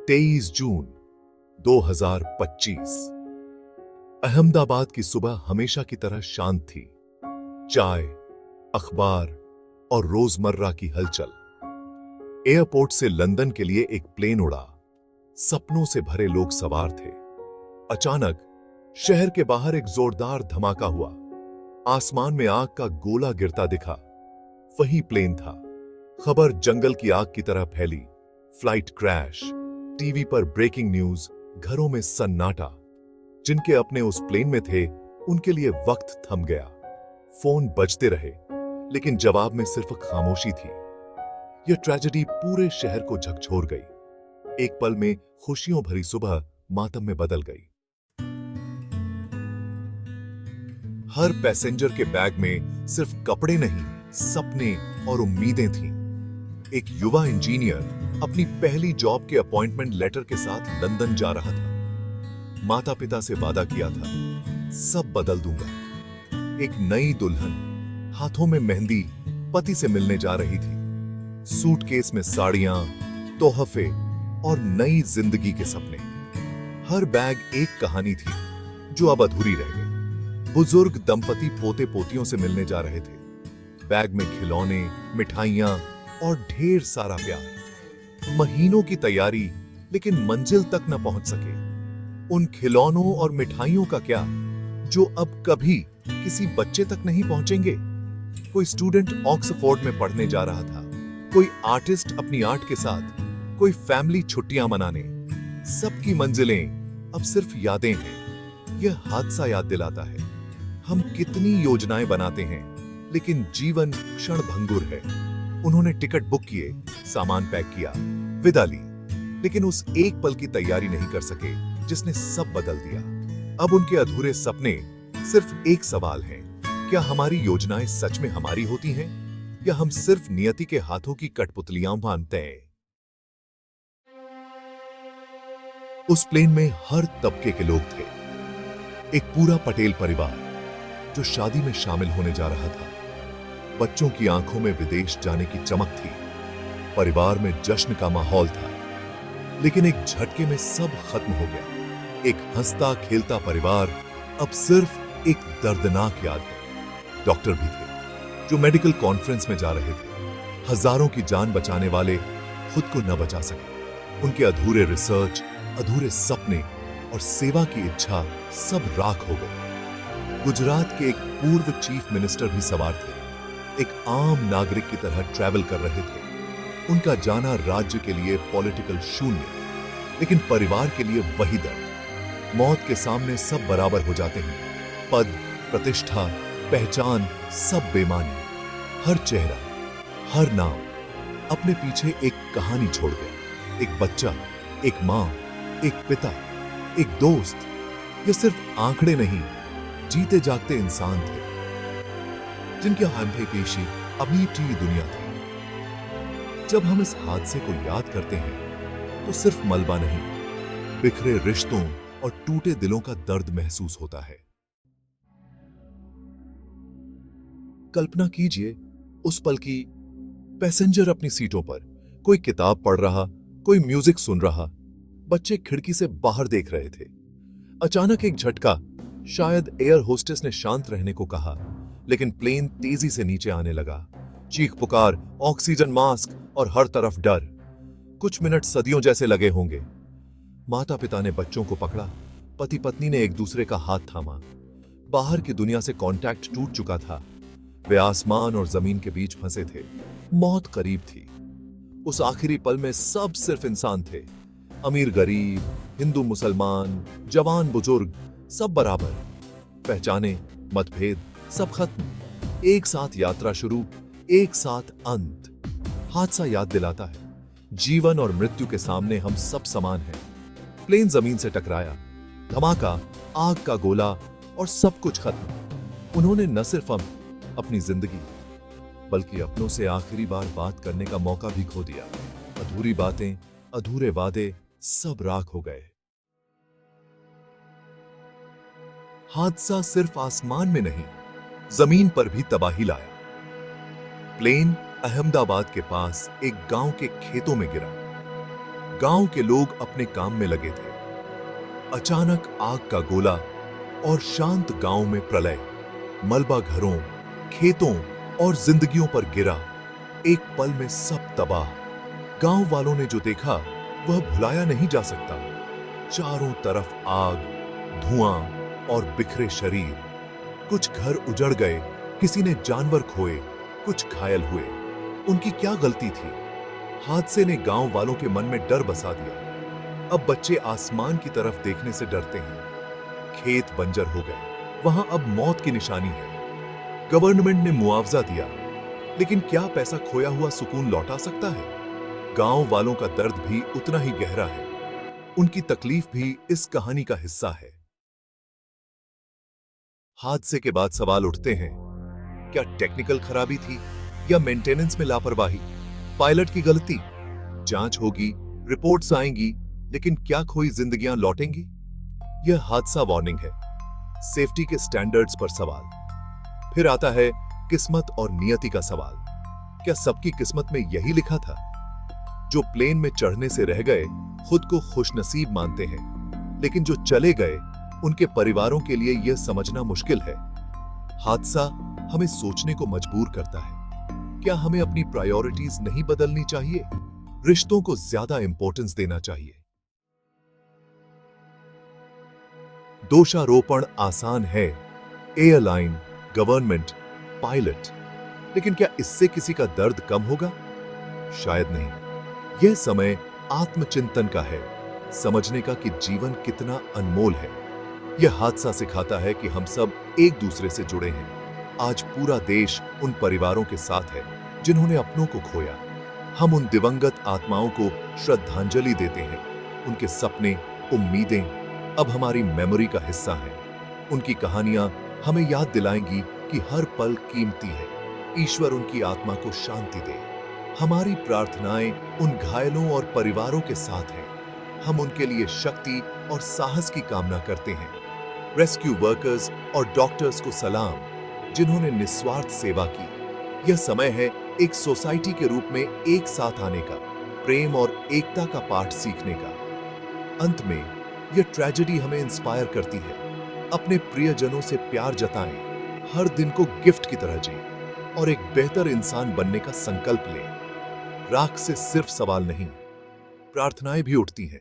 23 जून 2025। अहमदाबाद की सुबह हमेशा की तरह शांत थी। चाय, अखबार और रोजमर्रा की हलचल। एयरपोर्ट से लंदन के लिए एक प्लेन उड़ा। सपनों से भरे लोग सवार थे। अचानक शहर के बाहर एक जोरदार धमाका हुआ। आसमान में आग का गोला गिरता दिखा। वही प्लेन था। खबर जंगल की आग की तरह फैली। फ्लाइट क्रैश, टीवी पर ब्रेकिंग न्यूज, घरों में सन्नाटा। जिनके अपने उस प्लेन में थे, उनके लिए वक्त थम गया। फोन बजते रहे, लेकिन जवाब में सिर्फ खामोशी थी। यह ट्रेजेडी पूरे शहर को झकझोर गई। एक पल में खुशियों भरी सुबह मातम में बदल गई। हर पैसेंजर के बैग में सिर्फ कपड़े नहीं, सपने और उम्मीदें थीं। एक युवा इंजीनियर अपनी पहली जॉब के अपॉइंटमेंट लेटर के साथ लंदन जा रहा था। माता पिता से वादा किया था, सब बदल दूंगा। एक नई दुल्हन हाथों में मेहंदी पति से मिलने जा रही थी। सूटकेस में साड़ियां, तोहफे और नई जिंदगी के सपने। हर बैग एक कहानी थी जो अब अधूरी रह गई। बुजुर्ग दंपति पोते पोतियों से मिलने जा रहे थे। बैग में खिलौने, मिठाइयां और ढेर सारा प्यार। महीनों की तैयारी, लेकिन मंजिल तक न पहुंच सके। उन खिलौनों और मिठाइयों का क्या, जो अब कभी किसी बच्चे तक नहीं पहुंचेंगे। कोई स्टूडेंट ऑक्सफोर्ड में पढ़ने जा रहा था, कोई आर्टिस्ट अपनी आर्ट के साथ, कोई फैमिली छुट्टियां मनाने। सबकी मंजिलें अब सिर्फ यादें हैं। यह हादसा याद दिलाता है, हम कितनी योजनाएं बनाते हैं, लेकिन जीवन क्षणभंगुर है। उन्होंने टिकट बुक किए, सामान पैक किया, विदा ली, लेकिन उस एक पल की तैयारी नहीं कर सके जिसने सब बदल दिया। अब उनके अधूरे सपने सिर्फ एक सवाल है, क्या हमारी योजनाएं सच में हमारी होती हैं, या हम सिर्फ नियति के हाथों की कठपुतलियां मानते हैं। उस प्लेन में हर तबके के लोग थे। एक पूरा पटेल परिवार जो शादी में शामिल होने जा रहा था। बच्चों की आंखों में विदेश जाने की चमक थी। परिवार में जश्न का माहौल था, लेकिन एक झटके में सब खत्म हो गया। एक हंसता खेलता परिवार अब सिर्फ एक दर्दनाक याद है। डॉक्टर भी थे जो मेडिकल कॉन्फ्रेंस में जा रहे थे। हजारों की जान बचाने वाले खुद को न बचा सके। उनके अधूरे रिसर्च, अधूरे सपने और सेवा की इच्छा सब राख हो गए। गुजरात के एक पूर्व चीफ मिनिस्टर भी सवार थे। एक आम नागरिक की तरह ट्रैवल कर रहे थे। उनका जाना राज्य के लिए पॉलिटिकल शून्य, लेकिन परिवार के लिए वही दर्द। मौत के सामने सब बराबर हो जाते हैं। पद, प्रतिष्ठा, पहचान सब बेमानी। हर चेहरा, हर नाम अपने पीछे एक कहानी छोड़ गया। एक बच्चा, एक मां, एक पिता, एक दोस्त। ये सिर्फ आंकड़े नहीं, जीते जागते इंसान थे, जिनके हाथे पेशी अमीठी दुनिया थी। जब हम इस हादसे को याद करते हैं, तो सिर्फ मलबा नहीं, बिखरे रिश्तों और टूटे दिलों का दर्द महसूस होता है। कल्पना कीजिए उस पल की। पैसेंजर अपनी सीटों पर, कोई किताब पढ़ रहा, कोई म्यूजिक सुन रहा, बच्चे खिड़की से बाहर देख रहे थे। अचानक एक झटका। शायद एयर होस्टेस ने शांत रहने को कहा, लेकिन प्लेन तेजी से नीचे आने लगा। चीख पुकार, ऑक्सीजन मास्क और हर तरफ डर। कुछ मिनट सदियों जैसे लगे होंगे। माता पिता ने बच्चों को पकड़ा, पति पत्नी ने एक दूसरे का हाथ थामा। बाहर की दुनिया से कांटेक्ट टूट चुका था। वे आसमान और जमीन के बीच फंसे थे। मौत करीब थी। उस आखिरी पल में सब सिर्फ इंसान थे। अमीर गरीब, हिंदू मुसलमान, जवान बुजुर्ग, सब बराबर। पहचाने, मतभेद सब खत्म। एक साथ यात्रा शुरू, एक साथ अंत। हादसा याद दिलाता है, जीवन और मृत्यु के सामने हम सब समान हैं। प्लेन जमीन से टकराया, धमाका, आग का गोला और सब कुछ खत्म। उन्होंने न सिर्फ अपनी जिंदगी, बल्कि अपनों से आखिरी बार बात करने का मौका भी खो दिया। अधूरी बातें, अधूरे वादे सब राख हो गए। हादसा सिर्फ आसमान में नहीं, जमीन पर भी तबाही लाया। प्लेन अहमदाबाद के पास एक गांव के खेतों में गिरा। गांव के लोग अपने काम में लगे थे। अचानक आग का गोला और शांत गांव में प्रलय। मलबा घरों, खेतों और जिंदगियों पर गिरा। एक पल में सब तबाह। गांव वालों ने जो देखा वह भुलाया नहीं जा सकता। चारों तरफ आग, धुआं और बिखरे शरीर। कुछ घर उजड़ गए, किसी ने जानवर खोए, कुछ घायल हुए। उनकी क्या गलती थी? हादसे ने गांव वालों के मन में डर बसा दिया। अब बच्चे आसमान की तरफ देखने से डरते हैं। खेत बंजर हो गए, वहां अब मौत की निशानी है। गवर्नमेंट ने मुआवजा दिया, लेकिन क्या पैसा खोया हुआ सुकून लौटा सकता है? गांव वालों का दर्द भी उतना ही गहरा है। उनकी तकलीफ भी इस कहानी का हिस्सा है। हादसे के बाद सवाल उठते हैं, क्या टेक्निकल खराबी थी या मेंटेनेंस में लापरवाही? पायलट की गलती? जांच होगी, रिपोर्ट्स आएंगी, लेकिन क्या खोई जिंदगियां लौटेंगी? यह हादसा वार्निंग है। सेफ्टी के स्टैंडर्ड्स पर सवाल। फिर आता है किस्मत और नियति का सवाल। क्या सबकी किस्मत में यही लिखा था? जो प्लेन में चढ़ने से रह गए खुद को खुशनसीब मानते हैं, लेकिन जो चले गए उनके परिवारों के लिए यह समझना मुश्किल है। हादसा हमें सोचने को मजबूर करता है। क्या हमें अपनी प्रायोरिटीज नहीं बदलनी चाहिए? रिश्तों को ज्यादा इंपॉर्टेंस देना चाहिए। दोषारोपण आसान है, एयरलाइन, गवर्नमेंट, पायलट, लेकिन क्या इससे किसी का दर्द कम होगा? शायद नहीं। यह समय आत्मचिंतन का है, समझने का कि जीवन कितना अनमोल है। यह हादसा सिखाता है कि हम सब एक दूसरे से जुड़े हैं। आज पूरा देश उन परिवारों के साथ है जिन्होंने अपनों को खोया। हम उन दिवंगत आत्माओं को श्रद्धांजलि देते हैं। उनके सपने, उम्मीदें अब हमारी मेमोरी का हिस्सा हैं। उनकी कहानियां हमें याद दिलाएंगी कि हर पल कीमती है। ईश्वर उनकी आत्मा को शांति दे। हमारी प्रार्थनाएं उन घायलों और परिवारों के साथ हैं। हम उनके लिए शक्ति और साहस की कामना करते हैं। रेस्क्यू वर्कर्स और डॉक्टर्स को सलाम, जिन्होंने निस्वार्थ सेवा की। यह समय है एक सोसाइटी के रूप में एक साथ आने का, प्रेम और एकता का पाठ सीखने का। अंत में यह ट्रेजेडी हमें इंस्पायर करती है। अपने प्रियजनों से प्यार जताएं, हर दिन को गिफ्ट की तरह जिएं और एक बेहतर इंसान बनने का संकल्प लें। राख से सिर्फ सवाल नहीं, प्रार्थनाएं भी उठती हैं।